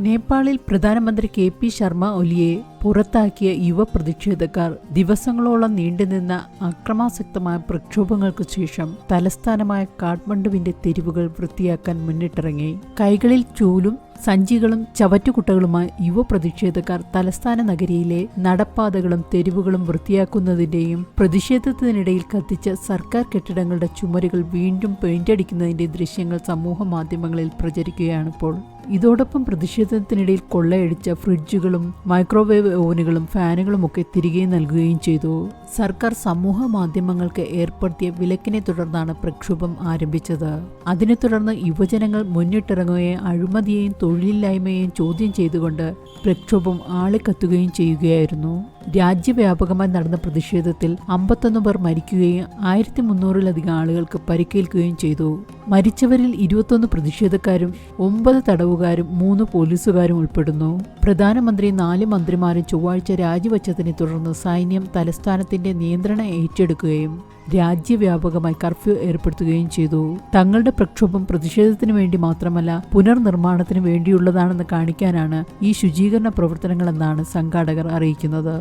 നേപ്പാളിൽ പ്രധാനമന്ത്രി കെ.പി. ശർമ്മ ഒലിയെ പുറത്താക്കിയ യുവ പ്രതിഷേധക്കാർ ദിവസങ്ങളോളം നീണ്ടുനിന്ന അക്രമാസക്തമായ പ്രക്ഷോഭങ്ങൾക്ക് ശേഷം തലസ്ഥാനമായ കാഠ്മണ്ഡുവിന്റെ തെരുവുകൾ വൃത്തിയാക്കാൻ മുന്നിട്ടിറങ്ങി. കൈകളിൽ ചൂലും സഞ്ചികളും ചവറ്റുകുട്ടകളുമായി യുവ പ്രതിഷേധക്കാർ തലസ്ഥാന നഗരിയിലെ നടപ്പാതകളും തെരുവുകളും വൃത്തിയാക്കുന്നതിന്റെയും പ്രതിഷേധത്തിനിടയിൽ കത്തിച്ച സർക്കാർ കെട്ടിടങ്ങളുടെ ചുമരുകൾ വീണ്ടും പെയിന്റടിക്കുന്നതിന്റെ ദൃശ്യങ്ങൾ സമൂഹ മാധ്യമങ്ങളിൽ പ്രചരിക്കുകയാണിപ്പോൾ. ഇതോടൊപ്പം പ്രതിഷേധത്തിനിടയിൽ കൊള്ളയടിച്ച ഫ്രിഡ്ജുകളും മൈക്രോവേവ് ഓവനുകളും ഫാനുകളുമൊക്കെ തിരികെ നൽകുകയും ചെയ്തു. സർക്കാർ സമൂഹ മാധ്യമങ്ങൾക്ക് ഏർപ്പെടുത്തിയ വിലക്കിനെ തുടർന്നാണ് പ്രക്ഷോഭം ആരംഭിച്ചത്. അതിനെ തുടർന്ന് യുവജനങ്ങൾ മുന്നിട്ടിറങ്ങുകയും അഴിമതിയെയും തൊഴിലില്ലായ്മയെയും ചോദ്യം ചെയ്തുകൊണ്ട് പ്രക്ഷോഭം ആളിക്കത്തുകയും ചെയ്യുകയായിരുന്നു. രാജ്യവ്യാപകമായി നടന്ന പ്രതിഷേധത്തിൽ 51 പേർ മരിക്കുകയും 1300-ലധികം ആളുകൾക്ക് പരിക്കേൽക്കുകയും ചെയ്തു. മരിച്ചവരിൽ 21 പ്രതിഷേധക്കാരും 9 തടവുകാരും 3 പോലീസുകാരും ഉൾപ്പെടുന്നു. പ്രധാനമന്ത്രി 4 മന്ത്രിമാരും ചൊവ്വാഴ്ച രാജിവച്ചതിനെ തുടർന്ന് സൈന്യം തലസ്ഥാനത്തിന്റെ നിയന്ത്രണം ഏറ്റെടുക്കുകയും രാജ്യവ്യാപകമായി കർഫ്യൂ ഏർപ്പെടുത്തുകയും ചെയ്തു. തങ്ങളുടെ പ്രക്ഷോഭം പ്രതിഷേധത്തിന് വേണ്ടി മാത്രമല്ല, പുനർനിർമ്മാണത്തിന് വേണ്ടിയുള്ളതാണെന്ന് കാണിക്കാനാണ് ഈ ശുചീകരണ പ്രവർത്തനങ്ങളെന്നാണ് സംഘാടകർ അറിയിക്കുന്നത്.